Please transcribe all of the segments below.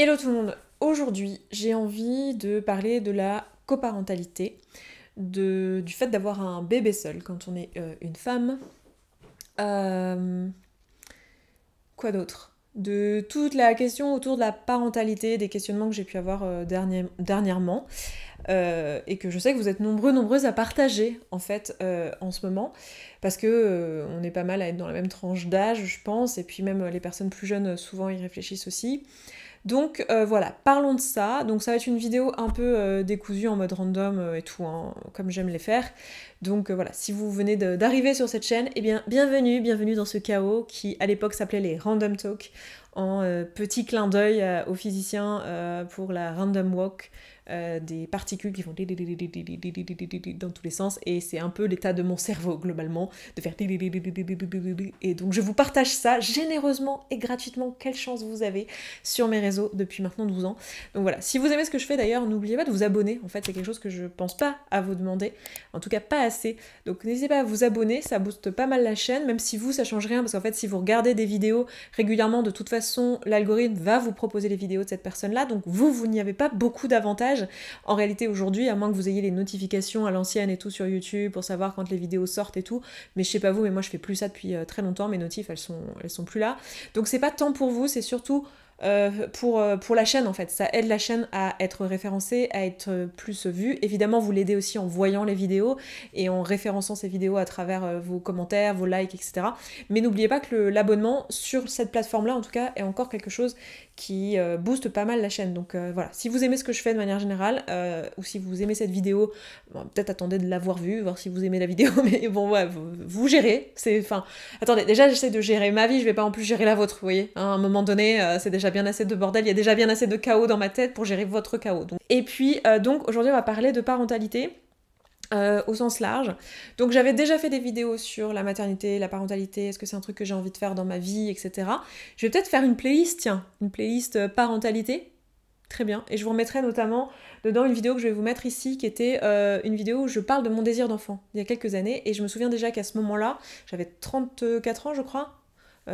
Hello tout le monde, aujourd'hui j'ai envie de parler de la coparentalité, du fait d'avoir un bébé seul quand on est une femme. Euh, quoi d'autre? De toute la question autour de la parentalité, des questionnements que j'ai pu avoir dernièrement, et que je sais que vous êtes nombreuses à partager en fait en ce moment, parce que on est pas mal à être dans la même tranche d'âge je pense, et puis même les personnes plus jeunes souvent y réfléchissent aussi. Donc voilà, parlons de ça. Donc ça va être une vidéo un peu décousue en mode random et tout, hein, comme j'aime les faire. Donc voilà, si vous venez d'arriver sur cette chaîne, eh bien bienvenue dans ce chaos qui à l'époque s'appelait les Random Talk, en petit clin d'œil aux physiciens pour la Random Walk, des particules qui font dans tous les sens, et c'est un peu l'état de mon cerveau globalement, de faire et donc je vous partage ça généreusement et gratuitement, quelle chance vous avez, sur mes réseaux depuis maintenant 12 ans. Donc voilà, si vous aimez ce que je fais d'ailleurs, n'oubliez pas de vous abonner, en fait c'est quelque chose que je pense pas à vous demander, en tout cas pas assez, donc n'hésitez pas à vous abonner, ça booste pas mal la chaîne, même si vous ça change rien, parce qu'en fait si vous regardez des vidéos régulièrement, de toute façon l'algorithme va vous proposer les vidéos de cette personne là, donc vous n'y avez pas beaucoup d'avantages en réalité aujourd'hui, à moins que vous ayez les notifications à l'ancienne et tout sur YouTube pour savoir quand les vidéos sortent et tout, mais je sais pas vous, mais moi je fais plus ça depuis très longtemps, mes notifs elles sont plus là, donc c'est pas tant pour vous, c'est surtout pour la chaîne en fait, ça aide la chaîne à être référencée, à être plus vue. Évidemment vous l'aidez aussi en voyant les vidéos et en référençant ces vidéos à travers vos commentaires, vos likes, etc. Mais n'oubliez pas que l'abonnement sur cette plateforme là en tout cas est encore quelque chose qui booste pas mal la chaîne. Donc voilà, si vous aimez ce que je fais de manière générale, ou si vous aimez cette vidéo, bon, peut-être attendez de l'avoir vue, voir si vous aimez la vidéo, mais bon ouais, vous gérez, enfin, attendez, déjà j'essaie de gérer ma vie, je vais pas en plus gérer la vôtre, vous voyez, hein, à un moment donné, c'est déjà bien assez de bordel, il y a déjà bien assez de chaos dans ma tête pour gérer votre chaos. Donc. Et puis, donc aujourd'hui on va parler de parentalité, au sens large. Donc j'avais déjà fait des vidéos sur la maternité, la parentalité, est-ce que c'est un truc que j'ai envie de faire dans ma vie, etc. Je vais peut-être faire une playlist, tiens, une playlist parentalité. Très bien. Et je vous remettrai notamment dedans une vidéo que je vais vous mettre ici, qui était une vidéo où je parle de mon désir d'enfant, il y a quelques années. Et je me souviens déjà qu'à ce moment-là, j'avais 34 ans, je crois.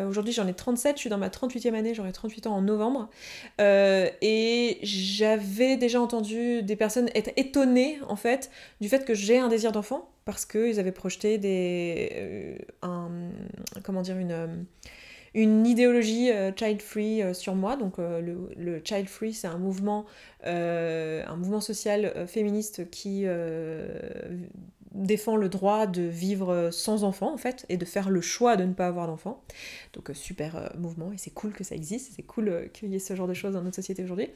Aujourd'hui j'en ai 37, je suis dans ma 38e année, j'aurai 38 ans en novembre. Et j'avais déjà entendu des personnes être étonnées en fait du fait que j'ai un désir d'enfant, parce qu'ils avaient projeté comment dire, une idéologie child-free sur moi. Donc le child-free, c'est un mouvement social féministe qui défend le droit de vivre sans enfant en fait, et de faire le choix de ne pas avoir d'enfant. Donc super mouvement, et c'est cool que ça existe, c'est cool qu'il y ait ce genre de choses dans notre société aujourd'hui.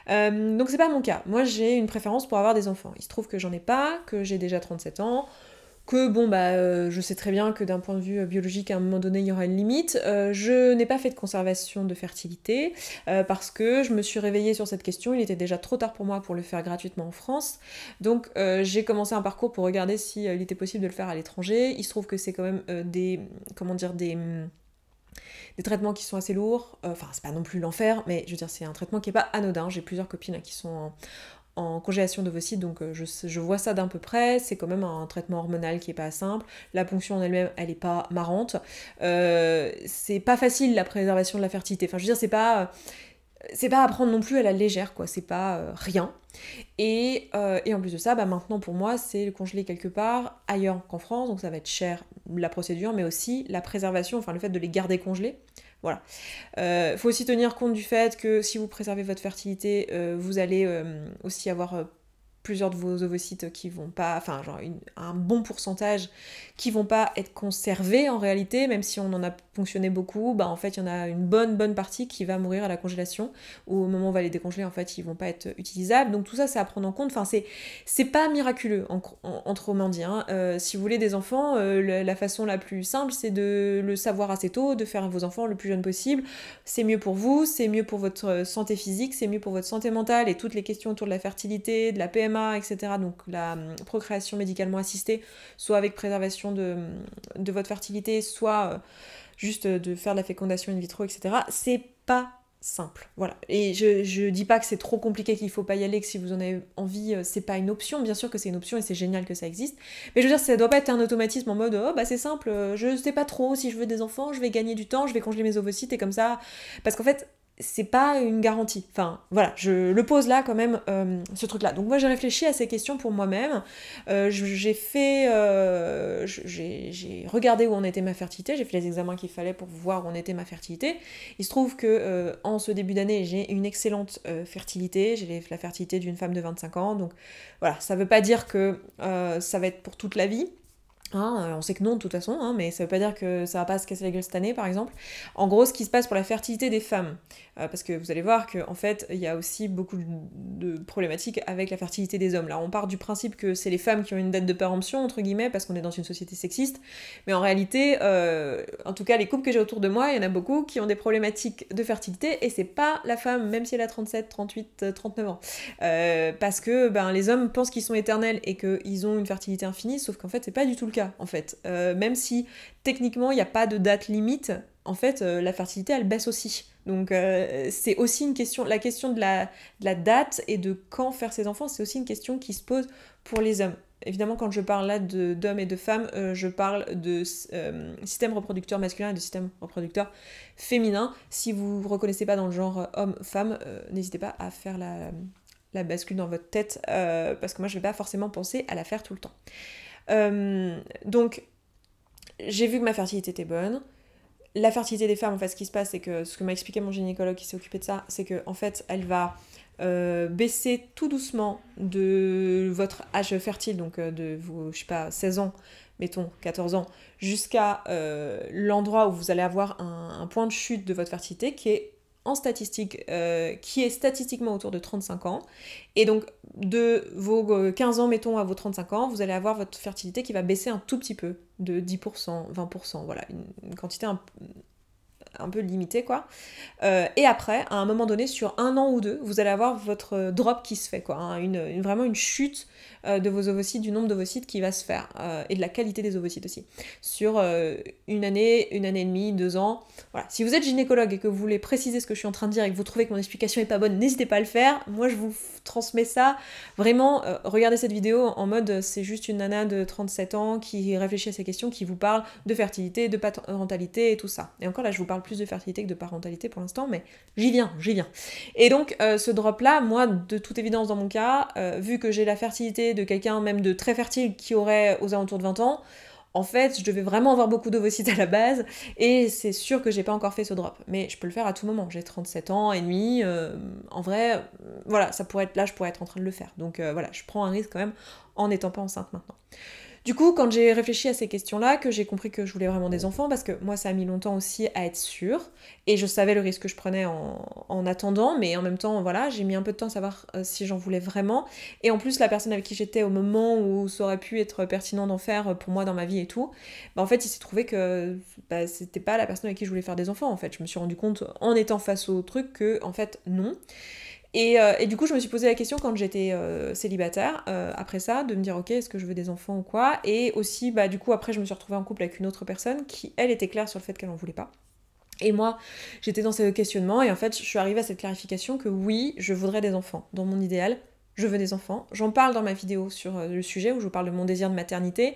Donc c'est pas mon cas, moi j'ai une préférence pour avoir des enfants. Il se trouve que j'en ai pas, que j'ai déjà 37 ans, que bon je sais très bien que d'un point de vue biologique à un moment donné il y aura une limite. Je n'ai pas fait de conservation de fertilité parce que je me suis réveillée sur cette question, il était déjà trop tard pour moi pour le faire gratuitement en France, donc j'ai commencé un parcours pour regarder si il était possible de le faire à l'étranger. Il se trouve que c'est quand même des traitements qui sont assez lourds, enfin c'est pas non plus l'enfer, mais je veux dire c'est un traitement qui est pas anodin. J'ai plusieurs copines qui sont en congélation d'ovocytes, donc je vois ça d'un peu près. C'est quand même un traitement hormonal qui est pas simple, la ponction en elle-même elle est pas marrante, c'est pas facile la préservation de la fertilité, enfin je veux dire c'est pas à prendre non plus à la légère, quoi, c'est pas rien. Et en plus de ça, maintenant pour moi, c'est le congeler quelque part ailleurs qu'en France, donc ça va être cher la procédure, mais aussi la préservation, enfin le fait de les garder congelés. Voilà. Faut aussi tenir compte du fait que si vous préservez votre fertilité, vous allez aussi avoir plusieurs de vos ovocytes qui vont pas, enfin genre un bon pourcentage qui vont pas être conservés en réalité, même si on en a ponctionné beaucoup, en fait il y en a une bonne partie qui va mourir à la congélation, ou au moment où on va les décongeler en fait ils vont pas être utilisables, donc tout ça c'est à prendre en compte, enfin c'est pas miraculeux autrement dit, hein. Si vous voulez des enfants, la façon la plus simple c'est de le savoir assez tôt, de faire vos enfants le plus jeune possible, c'est mieux pour vous, c'est mieux pour votre santé physique, c'est mieux pour votre santé mentale, et toutes les questions autour de la fertilité, de la PMA, etc., donc la procréation médicalement assistée, soit avec préservation de votre fertilité, soit juste de faire de la fécondation in vitro, etc., c'est pas simple, voilà. Et je dis pas que c'est trop compliqué, qu'il faut pas y aller, que si vous en avez envie, c'est pas une option, bien sûr que c'est une option et c'est génial que ça existe, mais je veux dire, ça doit pas être un automatisme en mode oh c'est simple, je sais pas trop si je veux des enfants, je vais gagner du temps, je vais congeler mes ovocytes et comme ça, parce qu'en fait c'est pas une garantie. Enfin, voilà, je le pose là quand même, ce truc-là. Donc moi, j'ai réfléchi à ces questions pour moi-même. J'ai regardé où en était ma fertilité. J'ai fait les examens qu'il fallait pour voir où en était ma fertilité. Il se trouve que en ce début d'année, j'ai une excellente fertilité. J'ai la fertilité d'une femme de 25 ans. Donc voilà, ça veut pas dire que ça va être pour toute la vie. Hein, on sait que non de toute façon, hein, mais ça veut pas dire que ça va pas se casser la gueule cette année par exemple. En gros, ce qui se passe pour la fertilité des femmes, parce que vous allez voir qu'en fait, il y a aussi beaucoup de problématiques avec la fertilité des hommes. Là, on part du principe que c'est les femmes qui ont une date de péremption, entre guillemets, parce qu'on est dans une société sexiste, mais en réalité, en tout cas, les couples que j'ai autour de moi, il y en a beaucoup qui ont des problématiques de fertilité, et c'est pas la femme, même si elle a 37, 38, 39 ans. Parce que les hommes pensent qu'ils sont éternels et qu'ils ont une fertilité infinie, sauf qu'en fait, c'est pas du tout le cas. En fait, même si techniquement il n'y a pas de date limite, en fait la fertilité elle baisse aussi. Donc c'est aussi une question, la question de la date et de quand faire ses enfants, c'est aussi une question qui se pose pour les hommes. Évidemment, quand je parle là d'hommes et de femmes, je parle de système reproducteur masculin et de système reproducteur féminin. Si vous ne reconnaissez pas dans le genre homme-femme, n'hésitez pas à faire la bascule dans votre tête, parce que moi je ne vais pas forcément penser à la faire tout le temps. Donc, j'ai vu que ma fertilité était bonne. La fertilité des femmes, en fait, ce qui se passe, c'est que ce que m'a expliqué mon gynécologue qui s'est occupé de ça, c'est que en fait, elle va baisser tout doucement de votre âge fertile, donc de vos, je sais pas, 16 ans, mettons 14 ans, jusqu'à l'endroit où vous allez avoir un point de chute de votre fertilité qui est en statistique, qui est statistiquement autour de 35 ans. Et donc, de vos 15 ans, mettons, à vos 35 ans, vous allez avoir votre fertilité qui va baisser un tout petit peu, de 10%, 20%, voilà, une quantité un peu limitée, quoi. Et après, à un moment donné, sur un an ou deux, vous allez avoir votre drop qui se fait, quoi, hein, vraiment une chute de vos ovocytes, du nombre d'ovocytes qui va se faire, et de la qualité des ovocytes aussi, sur une année et demie, 2 ans. Voilà. Si vous êtes gynécologue et que vous voulez préciser ce que je suis en train de dire et que vous trouvez que mon explication est pas bonne, n'hésitez pas à le faire. Moi, je vous transmets ça. Vraiment, regardez cette vidéo en mode c'est juste une nana de 37 ans qui réfléchit à ces questions, qui vous parle de fertilité, de parentalité et tout ça. Et encore là, je vous parle plus de fertilité que de parentalité pour l'instant, mais j'y viens. Et donc, ce drop-là, moi, de toute évidence dans mon cas, vu que j'ai la fertilité de quelqu'un même de très fertile qui aurait aux alentours de 20 ans, en fait, je devais vraiment avoir beaucoup d'ovocytes à la base, et c'est sûr que j'ai pas encore fait ce drop. Mais je peux le faire à tout moment. J'ai 37 ans et demi, en vrai, voilà, ça pourrait être là, je pourrais être en train de le faire. Donc voilà, je prends un risque quand même en n'étant pas enceinte maintenant. Du coup, quand j'ai réfléchi à ces questions-là, que j'ai compris que je voulais vraiment des enfants, parce que moi, ça a mis longtemps aussi à être sûre, et je savais le risque que je prenais en attendant, mais en même temps, voilà, j'ai mis un peu de temps à savoir si j'en voulais vraiment. Et en plus, la personne avec qui j'étais au moment où ça aurait pu être pertinent d'en faire pour moi dans ma vie et tout, en fait, il s'est trouvé que c'était pas la personne avec qui je voulais faire des enfants, en fait. Je me suis rendu compte, en étant face au truc, que, en fait, non. Et du coup, je me suis posé la question quand j'étais célibataire, après ça, de me dire, ok, est-ce que je veux des enfants ou quoi. Et aussi, du coup, après, je me suis retrouvée en couple avec une autre personne qui, elle, était claire sur le fait qu'elle en voulait pas. Et moi, j'étais dans ce questionnement, et en fait, je suis arrivée à cette clarification que oui, je voudrais des enfants. Dans mon idéal, je veux des enfants. J'en parle dans ma vidéo sur le sujet, où je vous parle de mon désir de maternité.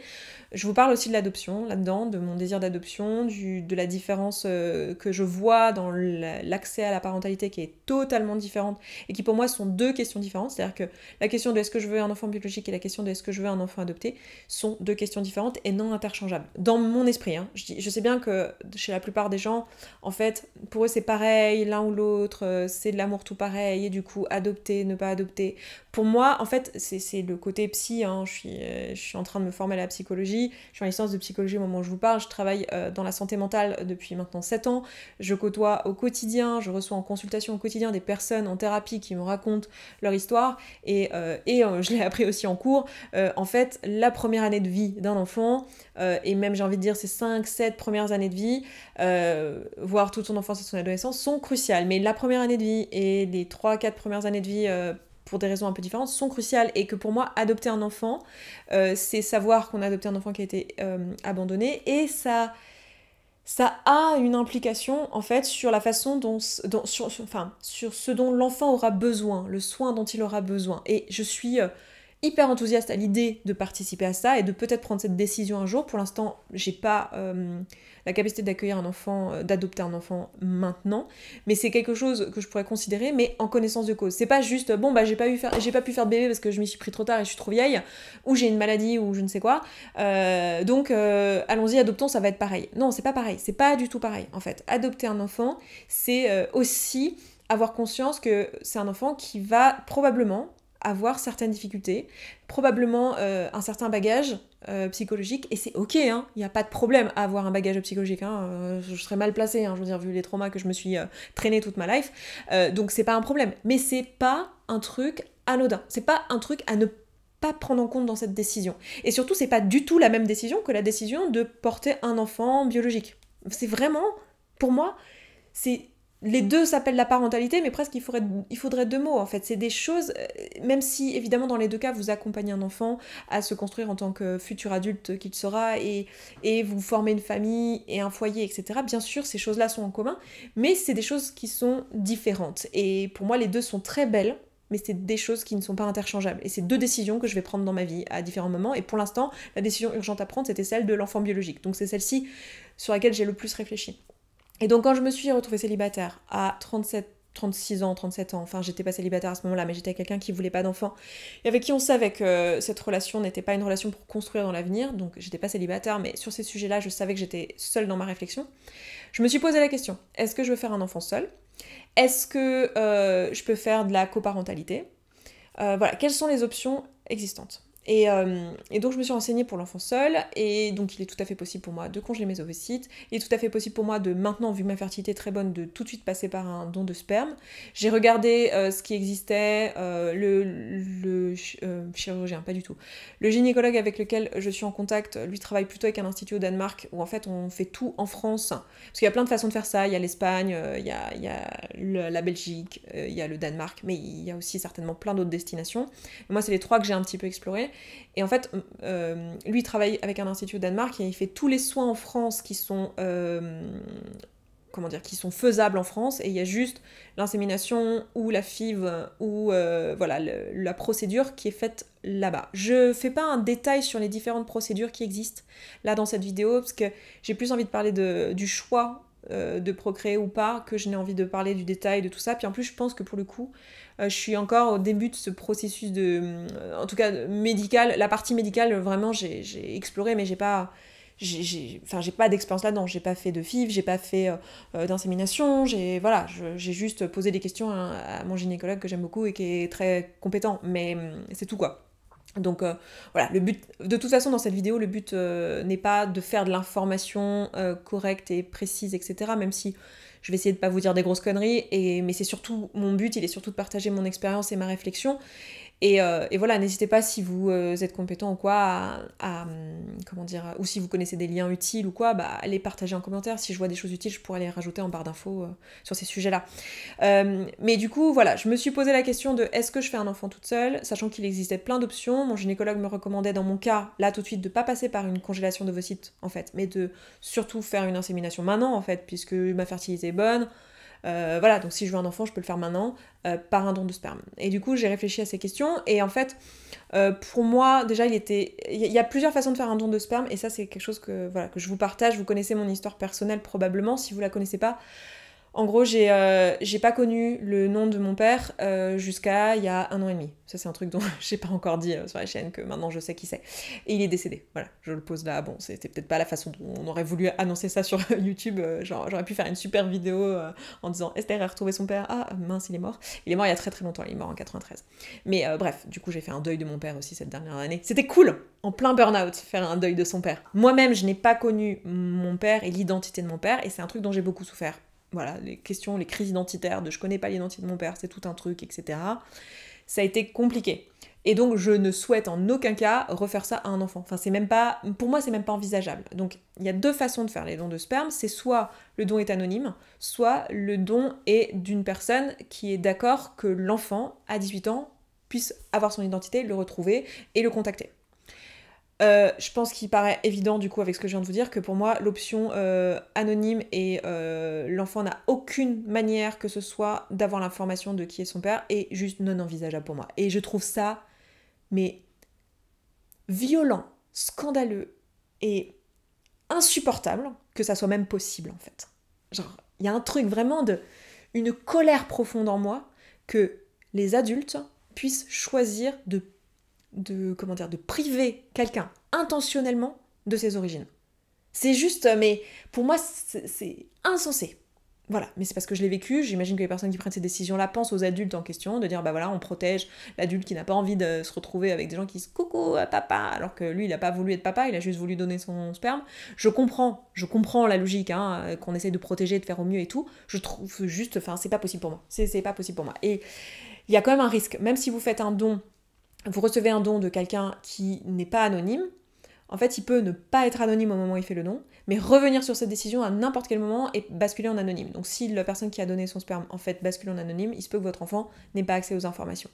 Je vous parle aussi de l'adoption, là-dedans, de mon désir d'adoption, de la différence que je vois dans l'accès à la parentalité qui est totalement différente, et qui pour moi sont deux questions différentes. C'est-à-dire que la question de est-ce que je veux un enfant biologique et la question de est-ce que je veux un enfant adopté sont deux questions différentes et non interchangeables. Dans mon esprit, hein. Je sais bien que chez la plupart des gens, en fait, pour eux c'est pareil, l'un ou l'autre, c'est de l'amour tout pareil, et du coup, adopter, ne pas adopter. Pour moi, en fait, c'est le côté psy, hein. Je suis en train de me former à la psychologie, je suis en licence de psychologie au moment où je vous parle, je travaille dans la santé mentale depuis maintenant 7 ans, je côtoie au quotidien, je reçois en consultation au quotidien des personnes en thérapie qui me racontent leur histoire, et je l'ai appris aussi en cours, en fait, la première année de vie d'un enfant, et même j'ai envie de dire ces 5-7 premières années de vie, voire toute son enfance et son adolescence, sont cruciales, mais la première année de vie et les 3-4 premières années de vie pour des raisons un peu différentes, sont cruciales, et que pour moi, adopter un enfant, c'est savoir qu'on a adopté un enfant qui a été abandonné, et ça a une implication, en fait, sur la façon sur ce dont l'enfant aura besoin, le soin dont il aura besoin. Et je suis hyper enthousiaste à l'idée de participer à ça et de peut-être prendre cette décision un jour. Pour l'instant, j'ai pas la capacité d'accueillir un enfant, d'adopter un enfant maintenant, mais c'est quelque chose que je pourrais considérer, mais en connaissance de cause. C'est pas juste, bon bah j'ai pas pu faire de bébé parce que je m'y suis pris trop tard et je suis trop vieille, ou j'ai une maladie ou je ne sais quoi, donc allons-y, adoptons, ça va être pareil. Non, c'est pas pareil, c'est pas du tout pareil en fait. Adopter un enfant, c'est aussi avoir conscience que c'est un enfant qui va probablement avoir certaines difficultés, probablement un certain bagage psychologique, et c'est ok, il n'y a pas de problème à avoir un bagage psychologique, je serais mal placée, je veux dire, vu les traumas que je me suis traînée toute ma life, donc c'est pas un problème, mais c'est pas un truc anodin, c'est pas un truc à ne pas prendre en compte dans cette décision, et surtout c'est pas du tout la même décision que la décision de porter un enfant biologique, c'est vraiment, pour moi, c'est... Les deux s'appellent la parentalité, mais presque il faudrait deux mots en fait. C'est des choses, même si évidemment dans les deux cas vous accompagnez un enfant à se construire en tant que futur adulte qu'il sera et vous formez une famille et un foyer, etc. Bien sûr, ces choses-là sont en commun, mais c'est des choses qui sont différentes. Et pour moi, les deux sont très belles, mais c'est des choses qui ne sont pas interchangeables. Et c'est deux décisions que je vais prendre dans ma vie à différents moments. Et pour l'instant, la décision urgente à prendre, c'était celle de l'enfant biologique. Donc c'est celle-ci sur laquelle j'ai le plus réfléchi. Et donc quand je me suis retrouvée célibataire à 36 ans, 37 ans, enfin j'étais pas célibataire à ce moment-là, mais j'étais avec quelqu'un qui voulait pas d'enfant, et avec qui on savait que cette relation n'était pas une relation pour construire dans l'avenir, donc j'étais pas célibataire, mais sur ces sujets-là, je savais que j'étais seule dans ma réflexion. Je me suis posé la question, est-ce que je veux faire un enfant seul? Est-ce que je peux faire de la coparentalité? Voilà, quelles sont les options existantes? Et donc je me suis renseignée pour l'enfant seul, et donc il est tout à fait possible pour moi de congeler mes ovocytes, il est tout à fait possible pour moi de maintenant, vu que ma fertilité est très bonne, de tout de suite passer par un don de sperme. J'ai regardé ce qui existait, le chirurgien, pas du tout. Le gynécologue avec lequel je suis en contact, lui travaille plutôt avec un institut au Danemark, où en fait on fait tout en France, parce qu'il y a plein de façons de faire ça, il y a l'Espagne, il y a la Belgique, il y a le Danemark, mais il y a aussi certainement plein d'autres destinations. Moi c'est les trois que j'ai un petit peu explorés. Et en fait, lui il travaille avec un institut au Danemark et il fait tous les soins en France qui sont, qui sont faisables en France, et il y a juste l'insémination ou la FIV ou voilà, la procédure qui est faite là-bas. Je fais pas un détail sur les différentes procédures qui existent là dans cette vidéo, parce que j'ai plus envie de parler du choix de procréer ou pas, que je n'ai envie de parler du détail de tout ça. Puis en plus je pense que pour le coup je suis encore au début de ce processus en tout cas médical, la partie médicale vraiment j'ai exploré, mais j'ai pas d'expérience là-dedans, j'ai pas fait de FIV, j'ai pas fait d'insémination, j'ai juste posé des questions à mon gynécologue que j'aime beaucoup et qui est très compétent, mais c'est tout quoi. Donc voilà, le but, de toute façon dans cette vidéo, le but n'est pas de faire de l'information correcte et précise, etc. Même si je vais essayer de pas vous dire des grosses conneries, mais c'est surtout, mon but, il est surtout de partager mon expérience et ma réflexion. Et voilà, n'hésitez pas si vous êtes compétent ou quoi comment dire, ou si vous connaissez des liens utiles ou quoi, bah allez partager en commentaire. Si je vois des choses utiles, je pourrais les rajouter en barre d'infos sur ces sujets-là. Mais du coup, voilà, je me suis posé la question de est-ce que je fais un enfant toute seule, sachant qu'il existait plein d'options. Mon gynécologue me recommandait dans mon cas, là tout de suite, de pas passer par une congélation d'ovocytes en fait, mais de surtout faire une insémination maintenant en fait, puisque ma fertilité est bonne. Voilà, donc si je veux un enfant, je peux le faire maintenant par un don de sperme. Et du coup, j'ai réfléchi à ces questions, et en fait, pour moi, déjà, il y a plusieurs façons de faire un don de sperme, et ça, c'est quelque chose que je vous partage. Vous connaissez mon histoire personnelle probablement, si vous la connaissez pas. En gros, j'ai pas connu le nom de mon père jusqu'à il y a 1 an et demi. Ça, c'est un truc dont j'ai pas encore dit sur la chaîne, que maintenant je sais qui c'est. Et il est décédé. Voilà, je le pose là. Bon, c'était peut-être pas la façon dont on aurait voulu annoncer ça sur YouTube. Genre, j'aurais pu faire une super vidéo en disant Esther a retrouvé son père. Ah, mince, il est mort. Il est mort il y a très très longtemps, il est mort en 93. Mais bref, du coup, j'ai fait un deuil de mon père aussi cette dernière année. C'était cool, en plein burn-out, faire un deuil de son père. Moi-même, je n'ai pas connu mon père et l'identité de mon père, et c'est un truc dont j'ai beaucoup souffert. Voilà, les questions, les crises identitaires, de je connais pas l'identité de mon père, c'est tout un truc, etc. Ça a été compliqué. Et donc, je ne souhaite en aucun cas refaire ça à un enfant. Enfin, pour moi, c'est même pas envisageable. Donc, il y a deux façons de faire les dons de sperme. C'est soit le don est anonyme, soit le don est d'une personne qui est d'accord que l'enfant, à 18 ans, puisse avoir son identité, le retrouver et le contacter. Je pense qu'il paraît évident du coup avec ce que je viens de vous dire que pour moi l'option anonyme et l'enfant n'a aucune manière que ce soit d'avoir l'information de qui est son père, est juste non envisageable pour moi. Et je trouve ça mais violent, scandaleux et insupportable que ça soit même possible en fait. Genre, il y a un truc vraiment une colère profonde en moi que les adultes puissent choisir de priver quelqu'un intentionnellement de ses origines. C'est juste, mais pour moi, c'est insensé. Voilà, mais c'est parce que je l'ai vécu, j'imagine que les personnes qui prennent ces décisions-là pensent aux adultes en question, de dire bah voilà, on protège l'adulte qui n'a pas envie de se retrouver avec des gens qui se coucou papa, alors que lui il n'a pas voulu être papa, il a juste voulu donner son sperme. Je comprends la logique, hein, qu'on essaie de protéger, de faire au mieux et tout, je trouve juste, enfin c'est pas possible pour moi, c'est pas possible pour moi. Et il y a quand même un risque, même si vous faites un don, vous recevez un don de quelqu'un qui n'est pas anonyme, en fait, il peut ne pas être anonyme au moment où il fait le don, mais revenir sur cette décision à n'importe quel moment et basculer en anonyme. Donc si la personne qui a donné son sperme, en fait, bascule en anonyme, il se peut que votre enfant n'ait pas accès aux informations.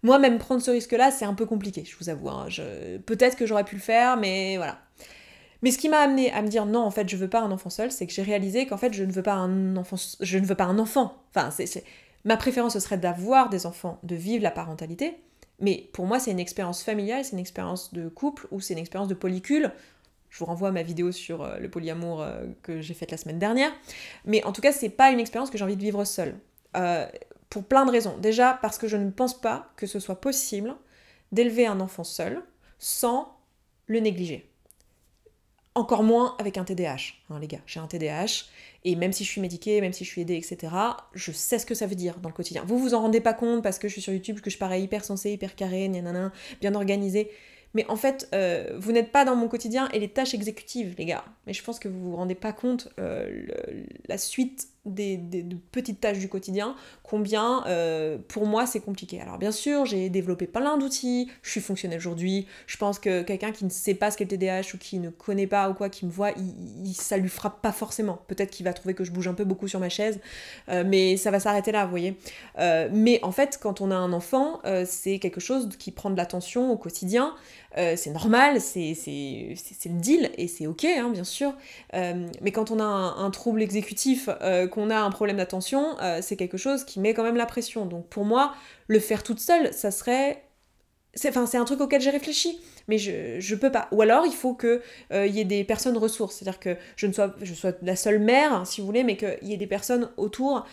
Moi, même prendre ce risque-là, c'est un peu compliqué, je vous avoue. Hein. Peut-être que j'aurais pu le faire, mais voilà. Mais ce qui m'a amené à me dire non, en fait, je veux pas un enfant seul, c'est que j'ai réalisé qu'en fait, je ne veux pas un enfant. Enfin, ma préférence, ce serait d'avoir des enfants, de vivre la parentalité, mais pour moi, c'est une expérience familiale, c'est une expérience de couple ou c'est une expérience de polycule. Je vous renvoie à ma vidéo sur le polyamour que j'ai faite la semaine dernière. Mais en tout cas, c'est pas une expérience que j'ai envie de vivre seule. Pour plein de raisons. Déjà, parce que je ne pense pas que ce soit possible d'élever un enfant seul sans le négliger. Encore moins avec un TDAH, hein, les gars. J'ai un TDAH, et même si je suis médiquée, même si je suis aidée, etc., je sais ce que ça veut dire dans le quotidien. Vous vous en rendez pas compte parce que je suis sur YouTube, que je parais hyper sensée, hyper carrée, nanana, bien organisée. Mais en fait, vous n'êtes pas dans mon quotidien et les tâches exécutives, les gars. Mais je pense que vous vous rendez pas compte la suite de petites tâches du quotidien, combien pour moi c'est compliqué. Alors bien sûr, j'ai développé plein d'outils, je suis fonctionnelle aujourd'hui, je pense que quelqu'un qui ne sait pas ce qu'est le TDAH ou qui ne connaît pas ou quoi, qui me voit, ça lui frappe pas forcément. Peut-être qu'il va trouver que je bouge un peu beaucoup sur ma chaise, mais ça va s'arrêter là, vous voyez. Mais en fait, quand on a un enfant, c'est quelque chose qui prend de l'attention au quotidien, c'est normal, c'est le deal, et c'est ok, hein, bien sûr. Mais quand on a un trouble exécutif, qu'on a un problème d'attention, c'est quelque chose qui met quand même la pression. Donc pour moi, le faire toute seule, ça serait... c'est un truc auquel j'ai réfléchi, mais je peux pas. Ou alors, il faut qu'il y ait des personnes ressources, c'est-à-dire que je sois la seule mère, hein, si vous voulez, mais qu'il y ait des personnes autour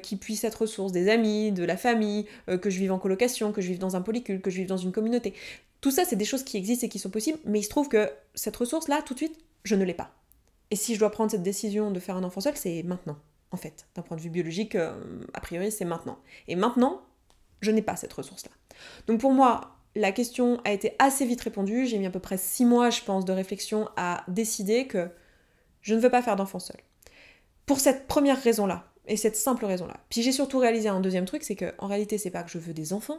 qui puissent être ressources, des amis, de la famille, que je vive en colocation, que je vive dans un polycule, que je vive dans une communauté. Tout ça, c'est des choses qui existent et qui sont possibles, mais il se trouve que cette ressource-là, tout de suite, je ne l'ai pas. Et si je dois prendre cette décision de faire un enfant seul, c'est maintenant, en fait. D'un point de vue biologique, a priori, c'est maintenant. Et maintenant, je n'ai pas cette ressource-là. Donc pour moi, la question a été assez vite répondue. J'ai mis à peu près 6 mois, je pense, de réflexion à décider que je ne veux pas faire d'enfant seul. Pour cette première raison-là, et cette simple raison-là. Puis j'ai surtout réalisé un deuxième truc, c'est que en réalité, c'est pas que je veux des enfants,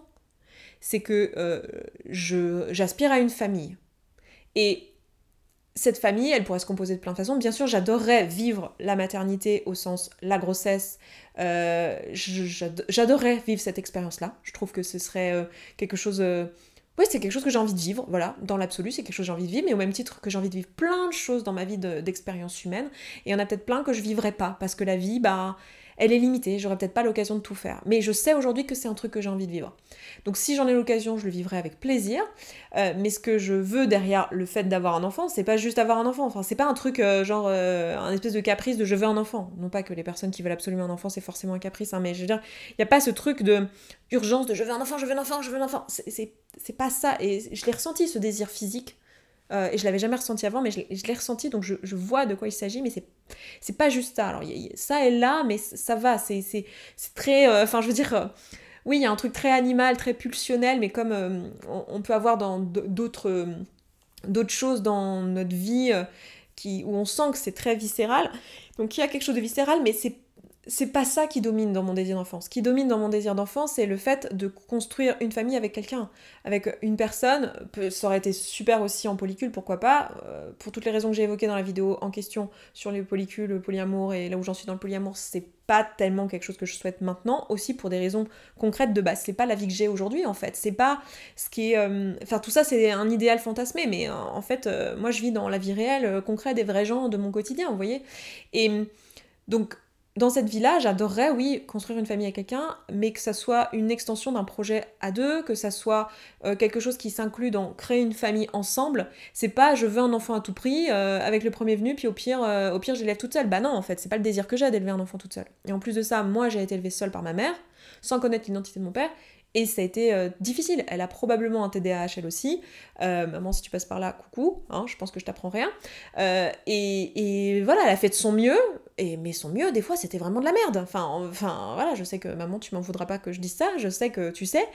c'est que j'aspire à une famille. Et cette famille, elle pourrait se composer de plein de façons. Bien sûr, j'adorerais vivre la maternité au sens la grossesse. J'adorerais vivre cette expérience-là. Je trouve que ce serait quelque chose... Oui, c'est quelque chose que j'ai envie de vivre, voilà. Dans l'absolu, c'est quelque chose que j'ai envie de vivre, mais au même titre que j'ai envie de vivre plein de choses dans ma vie d'expérience humaine. Et il y en a peut-être plein que je vivrai pas, parce que la vie, bah... elle est limitée, j'aurai peut-être pas l'occasion de tout faire. Mais je sais aujourd'hui que c'est un truc que j'ai envie de vivre. Donc si j'en ai l'occasion, je le vivrai avec plaisir. Mais ce que je veux derrière le fait d'avoir un enfant, c'est pas juste avoir un enfant. Enfin, c'est pas un truc un espèce de caprice de je veux un enfant. Non pas que les personnes qui veulent absolument un enfant, c'est forcément un caprice, hein, mais je veux dire, il n'y a pas ce truc de urgence de je veux un enfant, je veux un enfant, je veux un enfant. C'est pas ça. Et je l'ai ressenti, ce désir physique. Et je l'avais jamais ressenti avant, mais je l'ai ressenti, donc je vois de quoi il s'agit, mais c'est pas juste ça. Alors, ça est là, mais ça va, c'est très... Enfin, je veux dire... oui, il y a un truc très animal, très pulsionnel, mais comme on peut avoir dans d'autres choses dans notre vie où on sent que c'est très viscéral. Donc il y a quelque chose de viscéral, mais c'est pas ça qui domine dans mon désir d'enfant. Ce qui domine dans mon désir d'enfant, c'est le fait de construire une famille avec quelqu'un, avec une personne. Ça aurait été super aussi en polycule, pourquoi pas, pour toutes les raisons que j'ai évoquées dans la vidéo en question sur les polycules, le polyamour, et là où j'en suis dans le polyamour, c'est pas tellement quelque chose que je souhaite maintenant, aussi pour des raisons concrètes de base. C'est pas la vie que j'ai aujourd'hui, en fait. C'est pas ce qui est... Enfin, tout ça, c'est un idéal fantasmé, mais en fait, moi, je vis dans la vie réelle, concrète, des vrais gens de mon quotidien, vous voyez. Et donc... dans cette vie-là, j'adorerais, oui, construire une famille avec quelqu'un, mais que ça soit une extension d'un projet à deux, que ça soit quelque chose qui s'inclut dans créer une famille ensemble. C'est pas je veux un enfant à tout prix, avec le premier venu, puis au pire, je l'élève toute seule. Bah non, en fait, c'est pas le désir que j'ai d'élever un enfant toute seule. Et en plus de ça, moi, j'ai été élevée seule par ma mère, sans connaître l'identité de mon père, et ça a été difficile. Elle a probablement un TDAH elle aussi. Maman, si tu passes par là, coucou, hein, je pense que je t'apprends rien. Et voilà, elle a fait de son mieux, mais son mieux, des fois, c'était vraiment de la merde. Enfin, voilà, je sais que maman, tu m'en voudras pas que je dise ça, je sais que tu sais,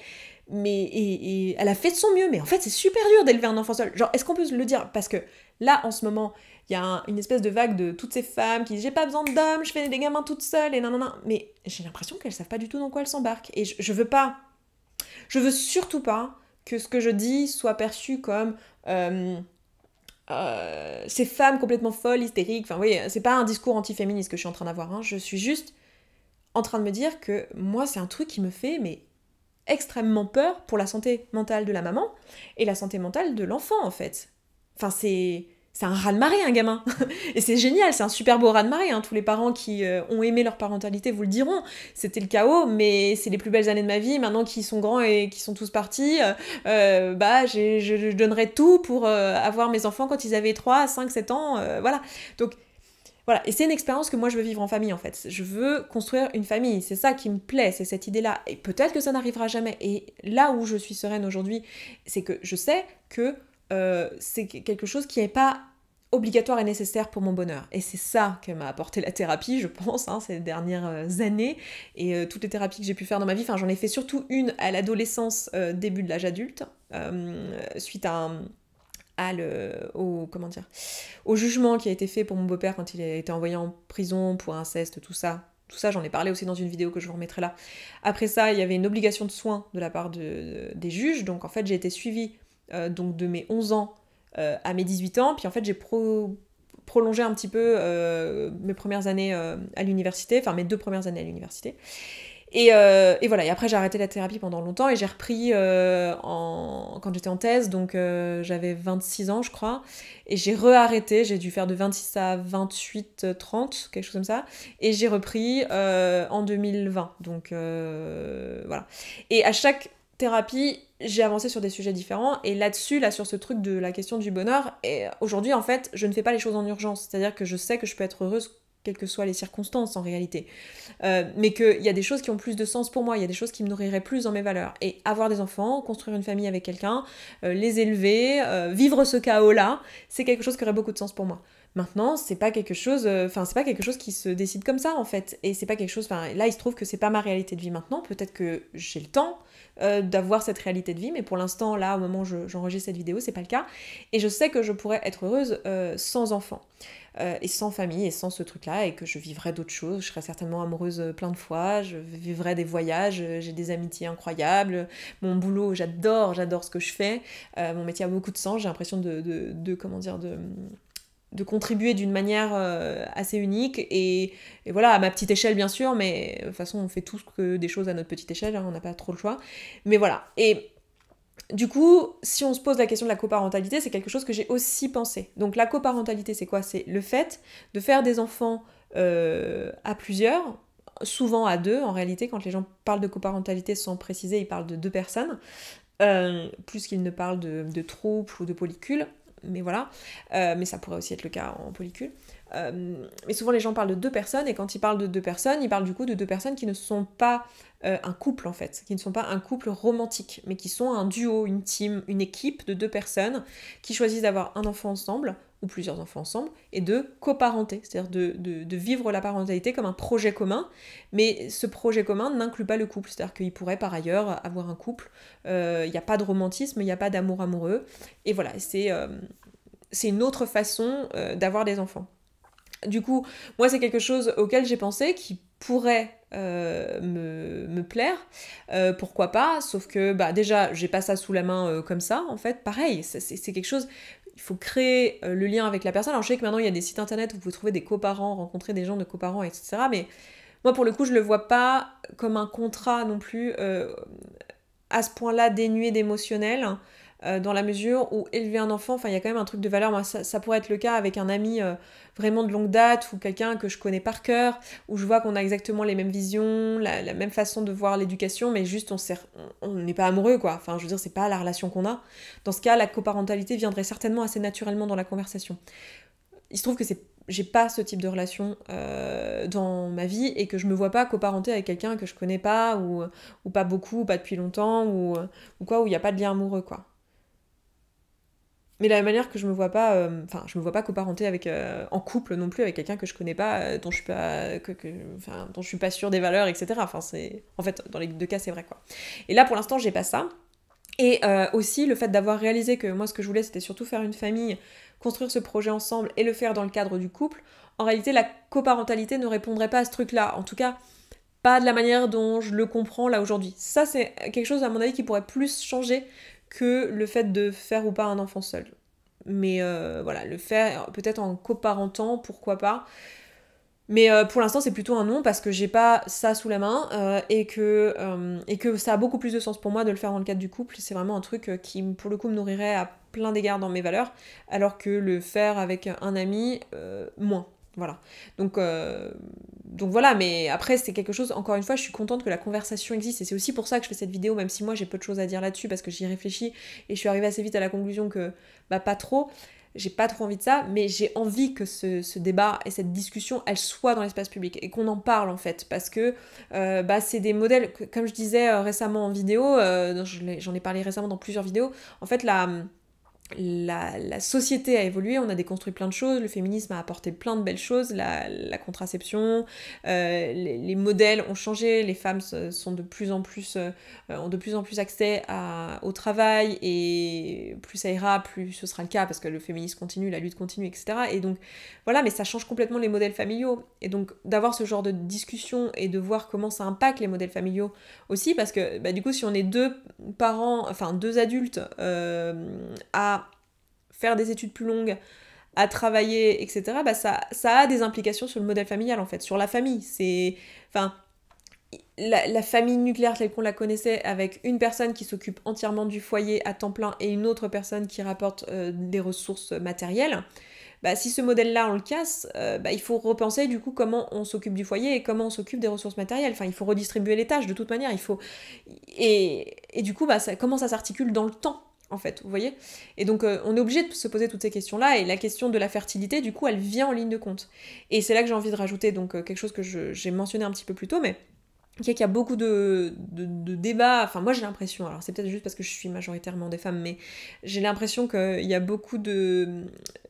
et elle a fait de son mieux, mais en fait, c'est super dur d'élever un enfant seul. Genre, est-ce qu'on peut le dire? Parce que là, en ce moment, il y a une espèce de vague de toutes ces femmes qui disent j'ai pas besoin d'hommes, je fais des gamins toute seule, et non. Mais j'ai l'impression qu'elles savent pas du tout dans quoi elles s'embarquent. Et je veux surtout pas que ce que je dis soit perçu comme ces femmes complètement folles, hystériques. Enfin, oui, c'est pas un discours anti-féministe que je suis en train d'avoir. Hein. Je suis juste en train de me dire que moi, c'est un truc qui me fait mais extrêmement peur pour la santé mentale de la maman et la santé mentale de l'enfant, en fait. Enfin, c'est un raz-de-marée, un gamin. Et c'est génial, c'est un super beau raz-de-marée. Hein. Tous les parents qui ont aimé leur parentalité vous le diront. C'était le chaos, mais c'est les plus belles années de ma vie. Maintenant qu'ils sont grands et qu'ils sont tous partis, je donnerais tout pour avoir mes enfants quand ils avaient 3, 5, 7 ans. Voilà. Donc, voilà, et c'est une expérience que moi je veux vivre en famille en fait. Je veux construire une famille, c'est ça qui me plaît, c'est cette idée-là. Et peut-être que ça n'arrivera jamais. Et là où je suis sereine aujourd'hui, c'est que je sais que c'est quelque chose qui n'est pas obligatoire et nécessaire pour mon bonheur. Et c'est ça que m'a apporté la thérapie, je pense, hein, ces dernières années. Et toutes les thérapies que j'ai pu faire dans ma vie, enfin j'en ai fait surtout une à l'adolescence, début de l'âge adulte, suite au jugement qui a été fait pour mon beau-père quand il a été envoyé en prison pour inceste, tout ça. Tout ça, j'en ai parlé aussi dans une vidéo que je vous remettrai là. Après ça, il y avait une obligation de soins de la part des juges. Donc en fait, j'ai été suivie donc de mes 11 ans à mes 18 ans. Puis en fait, j'ai prolongé un petit peu mes premières années à l'université, enfin mes 2 premières années à l'université. Et voilà, et après j'ai arrêté la thérapie pendant longtemps et j'ai repris quand j'étais en thèse, donc j'avais 26 ans je crois, et j'ai re-arrêté, j'ai dû faire de 26 à 28, 30, quelque chose comme ça, et j'ai repris en 2020, donc voilà. Et à chaque thérapie, j'ai avancé sur des sujets différents, et là-dessus, là sur ce truc de la question du bonheur, et aujourd'hui en fait, je ne fais pas les choses en urgence, c'est-à-dire que je sais que je peux être heureuse quelles que soient les circonstances en réalité. Mais qu'il y a des choses qui ont plus de sens pour moi, il y a des choses qui me nourriraient plus dans mes valeurs. Et avoir des enfants, construire une famille avec quelqu'un, les élever, vivre ce chaos-là, c'est quelque chose qui aurait beaucoup de sens pour moi. Maintenant, c'est pas quelque chose, c'est pas quelque chose qui se décide comme ça en fait. Et c'est pas quelque chose, là il se trouve que c'est pas ma réalité de vie maintenant, peut-être que j'ai le temps d'avoir cette réalité de vie, mais pour l'instant, là, au moment où j'enregistre cette vidéo, c'est pas le cas. Et je sais que je pourrais être heureuse sans enfants. Et sans famille et sans ce truc-là, et que je vivrais d'autres choses, je serais certainement amoureuse plein de fois, je vivrais des voyages, j'ai des amitiés incroyables, mon boulot, j'adore ce que je fais, mon métier a beaucoup de sens, j'ai l'impression de contribuer d'une manière assez unique, et voilà, à ma petite échelle bien sûr, mais de toute façon on fait tous que des choses à notre petite échelle, hein, on n'a pas trop le choix, mais voilà. Et du coup, si on se pose la question de la coparentalité, c'est quelque chose que j'ai aussi pensé. Donc la coparentalité, c'est quoi? C'est le fait de faire des enfants à plusieurs, souvent à deux en réalité. Quand les gens parlent de coparentalité sans préciser, ils parlent de 2 personnes, plus qu'ils ne parlent de trouble ou de polycule. Mais voilà, mais ça pourrait aussi être le cas en polycule. Mais souvent les gens parlent de 2 personnes, et quand ils parlent de 2 personnes, ils parlent du coup de 2 personnes qui ne sont pas un couple en fait, qui ne sont pas un couple romantique, mais qui sont un duo, une team, une équipe de 2 personnes qui choisissent d'avoir un enfant ensemble, ou plusieurs enfants ensemble, et de coparenter, c'est-à-dire de vivre la parentalité comme un projet commun, mais ce projet commun n'inclut pas le couple, c'est-à-dire qu'ils pourraient par ailleurs avoir un couple, il n'y a pas de romantisme, il n'y a pas d'amour amoureux, et voilà, c'est une autre façon d'avoir des enfants. Du coup, moi c'est quelque chose auquel j'ai pensé, qui pourrait me plaire, pourquoi pas, sauf que déjà j'ai pas ça sous la main comme ça, en fait, pareil, c'est quelque chose, il faut créer le lien avec la personne. Alors je sais que maintenant il y a des sites internet où vous pouvez trouver des coparents, rencontrer des gens de coparents, etc., mais moi pour le coup je le vois pas comme un contrat non plus à ce point-là dénué d'émotionnel. dans la mesure où élever un enfant, enfin il y a quand même un truc de valeur, moi ça pourrait être le cas avec un ami vraiment de longue date, ou quelqu'un que je connais par cœur, où je vois qu'on a exactement les mêmes visions, la même façon de voir l'éducation, mais juste on n'est pas amoureux quoi, enfin je veux dire c'est pas la relation qu'on a. Dans ce cas, la coparentalité viendrait certainement assez naturellement dans la conversation. Il se trouve que j'ai pas ce type de relation dans ma vie et que je me vois pas coparenter avec quelqu'un que je connais pas ou pas beaucoup, ou pas depuis longtemps ou quoi, où il n'y a pas de lien amoureux quoi. Mais de la même manière que je me vois pas, enfin je me vois pas coparenter avec en couple non plus avec quelqu'un que je connais pas, dont je suis pas dont je suis pas sûre des valeurs, etc. Enfin c'est en fait dans les deux cas c'est vrai quoi. Et là pour l'instant j'ai pas ça. Et aussi le fait d'avoir réalisé que moi ce que je voulais c'était surtout faire une famille, construire ce projet ensemble et le faire dans le cadre du couple, en réalité la coparentalité ne répondrait pas à ce truc-là. En tout cas, pas de la manière dont je le comprends là aujourd'hui. Ça c'est quelque chose à mon avis qui pourrait plus changer que le fait de faire ou pas un enfant seul. Mais voilà, le faire peut-être en coparentant, pourquoi pas. Mais pour l'instant, c'est plutôt un non parce que j'ai pas ça sous la main et que ça a beaucoup plus de sens pour moi de le faire dans le cadre du couple. C'est vraiment un truc qui, pour le coup, me nourrirait à plein d'égards dans mes valeurs, alors que le faire avec un ami, moins. Voilà. Donc voilà, mais après, c'est quelque chose, encore une fois, je suis contente que la conversation existe et c'est aussi pour ça que je fais cette vidéo, même si moi j'ai peu de choses à dire là-dessus parce que j'y réfléchis et je suis arrivée assez vite à la conclusion que, bah, pas trop. J'ai pas trop envie de ça, mais j'ai envie que ce débat et cette discussion, elle soit dans l'espace public et qu'on en parle en fait, parce que bah, c'est des modèles, comme je disais récemment en vidéo, j'en ai parlé récemment dans plusieurs vidéos, en fait la société a évolué, on a déconstruit plein de choses, le féminisme a apporté plein de belles choses, la contraception, les modèles ont changé, les femmes sont de plus en plus, ont de plus en plus accès au travail, et plus ça ira, plus ce sera le cas, parce que le féminisme continue, la lutte continue, etc. Et donc voilà, mais ça change complètement les modèles familiaux, et donc d'avoir ce genre de discussion et de voir comment ça impacte les modèles familiaux aussi, parce que bah, du coup si on est deux parents, enfin deux adultes à faire des études plus longues, à travailler, etc., bah ça a des implications sur le modèle familial en fait, sur la famille. C'est. Enfin, la famille nucléaire telle qu'on la connaissait, avec une personne qui s'occupe entièrement du foyer à temps plein et une autre personne qui rapporte des ressources matérielles, bah, si ce modèle-là on le casse, bah, il faut repenser du coup comment on s'occupe du foyer et comment on s'occupe des ressources matérielles. Enfin, il faut redistribuer les tâches de toute manière. Il faut et du coup, bah, comment ça s'articule dans le temps en fait, vous voyez. Et donc on est obligé de se poser toutes ces questions-là, et la question de la fertilité, du coup, elle vient en ligne de compte. Et c'est là que j'ai envie de rajouter donc quelque chose que j'ai mentionné un petit peu plus tôt, mais qu'il y a beaucoup de débats, enfin moi j'ai l'impression, alors c'est peut-être juste parce que je suis majoritairement des femmes, mais j'ai l'impression qu'il y a beaucoup de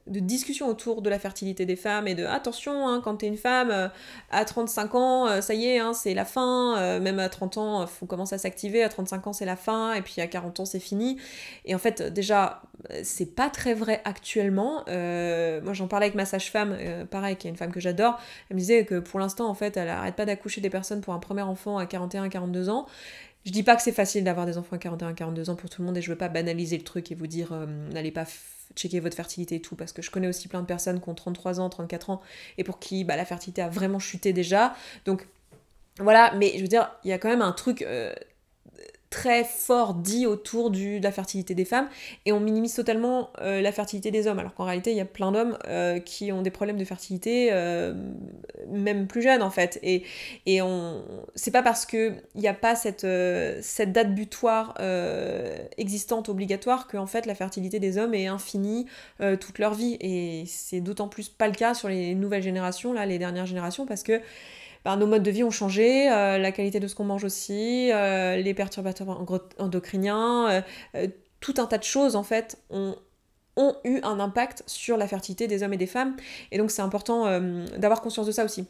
discussions autour de la fertilité des femmes et de attention, hein, quand t'es une femme à 35 ans, ça y est, hein, c'est la fin, même à 30 ans, faut commencer à s'activer, à 35 ans c'est la fin, et puis à 40 ans c'est fini. Et en fait, déjà, c'est pas très vrai actuellement. Moi j'en parlais avec ma sage-femme, pareil, qui est une femme que j'adore, elle me disait que pour l'instant, en fait, elle arrête pas d'accoucher des personnes pour un premier enfant à 41-42 ans. Je dis pas que c'est facile d'avoir des enfants à 41-42 ans pour tout le monde, et je veux pas banaliser le truc et vous dire n'allez pas checker votre fertilité et tout, parce que je connais aussi plein de personnes qui ont 33 ans, 34 ans, et pour qui bah, la fertilité a vraiment chuté déjà. Donc voilà, mais je veux dire, il y a quand même un truc très fort dit autour de la fertilité des femmes, et on minimise totalement la fertilité des hommes, alors qu'en réalité il y a plein d'hommes qui ont des problèmes de fertilité même plus jeunes en fait, et c'est pas parce que il n'y a pas cette date butoir existante obligatoire que en fait la fertilité des hommes est infinie toute leur vie, et c'est d'autant plus pas le cas sur les nouvelles générations, là, les dernières générations, parce que ben, nos modes de vie ont changé, la qualité de ce qu'on mange aussi, les perturbateurs endocriniens, tout un tas de choses en fait ont eu un impact sur la fertilité des hommes et des femmes, et donc c'est important d'avoir conscience de ça aussi.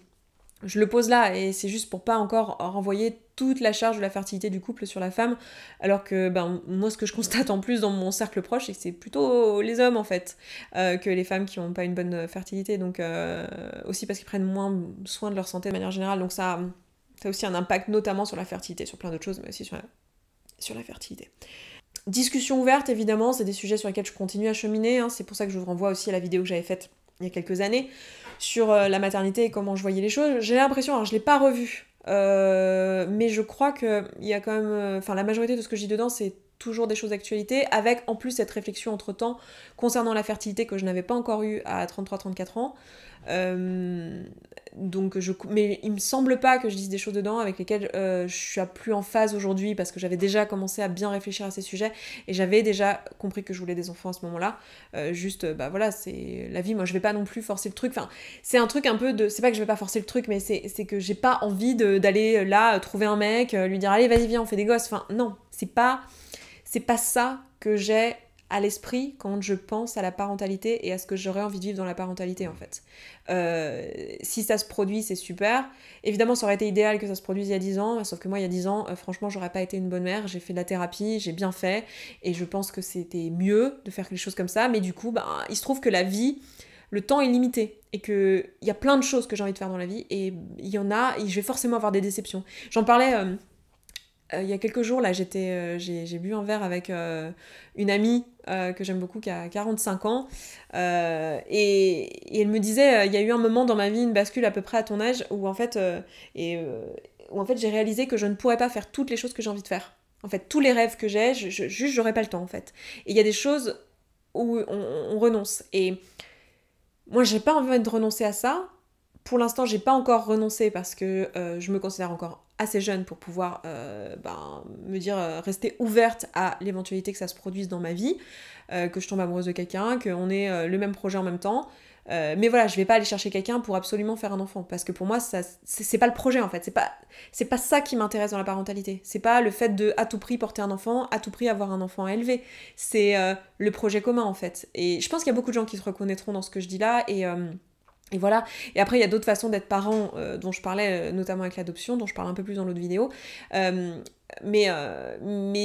Je le pose là, et c'est juste pour pas encore renvoyer toute la charge de la fertilité du couple sur la femme, alors que ben, moi ce que je constate en plus dans mon cercle proche, c'est que c'est plutôt les hommes en fait, que les femmes qui n'ont pas une bonne fertilité, donc aussi parce qu'ils prennent moins soin de leur santé de manière générale, donc ça a aussi un impact notamment sur la fertilité, sur plein d'autres choses, mais aussi sur la fertilité. Discussion ouverte, évidemment, c'est des sujets sur lesquels je continue à cheminer, hein, c'est pour ça que je vous renvoie aussi à la vidéo que j'avais faite il y a quelques années, sur la maternité et comment je voyais les choses. J'ai l'impression, alors je l'ai pas revu, mais je crois qu'il y a quand même... Enfin, la majorité de ce que je dis dedans, c'est toujours des choses d'actualité, avec en plus cette réflexion entre-temps concernant la fertilité que je n'avais pas encore eue à 33-34 ans. Mais il me semble pas que je dise des choses dedans avec lesquelles je suis plus en phase aujourd'hui, parce que j'avais déjà commencé à bien réfléchir à ces sujets et j'avais déjà compris que je voulais des enfants à ce moment-là. Bah voilà, c'est la vie, moi je vais pas non plus forcer le truc, enfin c'est un truc un peu de, c'est pas que je vais pas forcer le truc, mais c'est que j'ai pas envie d'aller là trouver un mec, lui dire allez vas-y viens on fait des gosses, enfin non, c'est pas ça que j'ai à l'esprit quand je pense à la parentalité et à ce que j'aurais envie de vivre dans la parentalité en fait. Si ça se produit, c'est super. Évidemment, ça aurait été idéal que ça se produise il y a 10 ans, sauf que moi, il y a 10 ans, franchement, j'aurais pas été une bonne mère. J'ai fait de la thérapie, j'ai bien fait, et je pense que c'était mieux de faire les choses comme ça, mais du coup, il se trouve que la vie, le temps est limité, et qu'il y a plein de choses que j'ai envie de faire dans la vie, et il y en a, et je vais forcément avoir des déceptions. J'en parlais... il y a quelques jours, là, j'ai bu un verre avec une amie que j'aime beaucoup, qui a 45 ans, et elle me disait, il y a eu un moment dans ma vie, une bascule à peu près à ton âge, où en fait, j'ai réalisé que je ne pourrais pas faire toutes les choses que j'ai envie de faire. En fait, tous les rêves que j'ai, juste, j'aurais pas le temps, en fait. Et il y a des choses où on renonce. Et moi, j'ai pas envie de renoncer à ça. Pour l'instant, j'ai pas encore renoncé parce que je me considère encore assez jeune pour pouvoir me dire rester ouverte à l'éventualité que ça se produise dans ma vie, que je tombe amoureuse de quelqu'un, qu'on ait le même projet en même temps. Mais voilà, je vais pas aller chercher quelqu'un pour absolument faire un enfant, parce que pour moi, c'est pas le projet en fait, c'est pas ça qui m'intéresse dans la parentalité. C'est pas le fait de à tout prix porter un enfant, à tout prix avoir un enfant à élever. C'est le projet commun en fait. Et je pense qu'il y a beaucoup de gens qui se reconnaîtront dans ce que je dis là, et voilà. Et après, il y a d'autres façons d'être parent dont je parlais, notamment avec l'adoption, dont je parle un peu plus dans l'autre vidéo. Mais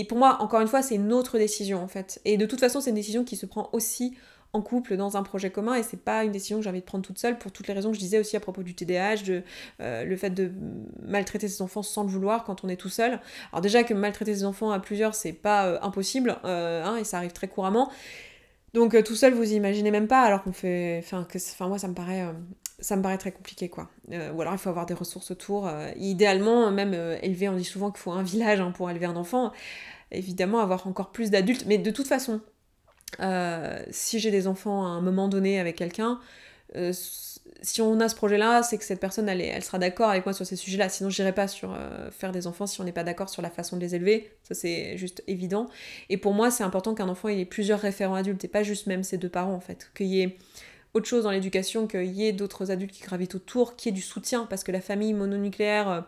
pour moi, encore une fois, c'est une autre décision, en fait. Et de toute façon, c'est une décision qui se prend aussi en couple, dans un projet commun, et c'est pas une décision que j'ai envie de prendre toute seule, pour toutes les raisons que je disais aussi à propos du TDAH, le fait de maltraiter ses enfants sans le vouloir quand on est tout seul. Alors déjà que maltraiter ses enfants à plusieurs, c'est pas impossible, et ça arrive très couramment. Donc tout seul, vous imaginez même pas, alors qu'on fait... moi, ça me paraît très compliqué, quoi. Ou alors, il faut avoir des ressources autour. Idéalement, même élever, on dit souvent qu'il faut un village pour élever un enfant. Évidemment, avoir encore plus d'adultes. Mais de toute façon, si j'ai des enfants à un moment donné avec quelqu'un, si on a ce projet-là, c'est que cette personne, elle sera d'accord avec moi sur ces sujets-là. Sinon, je n'irai pas sur faire des enfants si on n'est pas d'accord sur la façon de les élever. Ça, c'est juste évident. Et pour moi, c'est important qu'un enfant ait plusieurs référents adultes, et pas juste même ses deux parents, en fait. Qu'il y ait autre chose dans l'éducation, qu'il y ait d'autres adultes qui gravitent autour, qu'il y ait du soutien, parce que la famille mononucléaire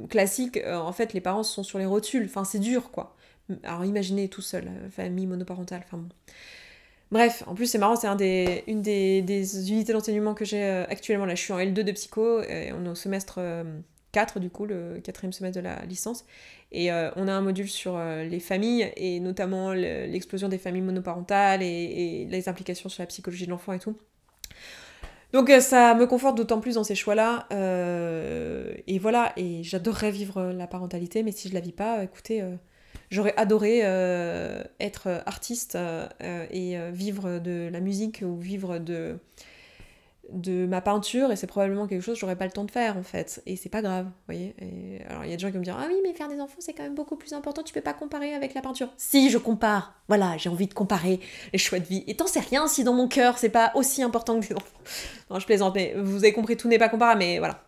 classique, en fait, les parents sont sur les rotules. Enfin, c'est dur, quoi. Alors, imaginez tout seul, famille monoparentale, enfin bon... Bref, en plus c'est marrant, c'est une des unités d'enseignement que j'ai actuellement. Là, je suis en L2 de psycho, et on est au semestre 4, du coup, le 4e semestre de la licence. Et on a un module sur les familles, et notamment l'explosion des familles monoparentales et les implications sur la psychologie de l'enfant et tout. Donc ça me conforte d'autant plus dans ces choix-là. Et voilà, et j'adorerais vivre la parentalité, mais si je la vis pas, écoutez... J'aurais adoré être artiste et vivre de la musique ou vivre de ma peinture, et c'est probablement quelque chose que j'aurais pas le temps de faire en fait, et c'est pas grave, vous voyez. Et alors il y a des gens qui vont me dire ah oui mais faire des enfants c'est quand même beaucoup plus important, tu peux pas comparer avec la peinture. Si, je compare, voilà, j'ai envie de comparer les choix de vie, et t'en sais rien si dans mon cœur c'est pas aussi important que des enfants. Non, je plaisante, mais vous avez compris, tout n'est pas comparable, mais voilà.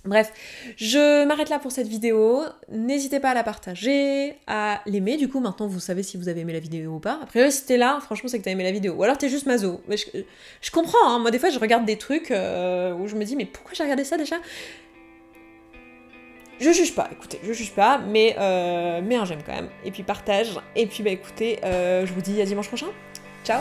Bref, je m'arrête là pour cette vidéo. N'hésitez pas à la partager, à l'aimer. Du coup, maintenant, vous savez si vous avez aimé la vidéo ou pas. Après, si t'es là, franchement, c'est que t'as aimé la vidéo. Ou alors, t'es juste maso. Mais je comprends, hein. Moi, des fois, je regarde des trucs où je me dis, mais pourquoi j'ai regardé ça déjà ? Je juge pas, écoutez, je juge pas, mais un j'aime quand même. Et puis, partage. Et puis, écoutez, je vous dis à dimanche prochain. Ciao !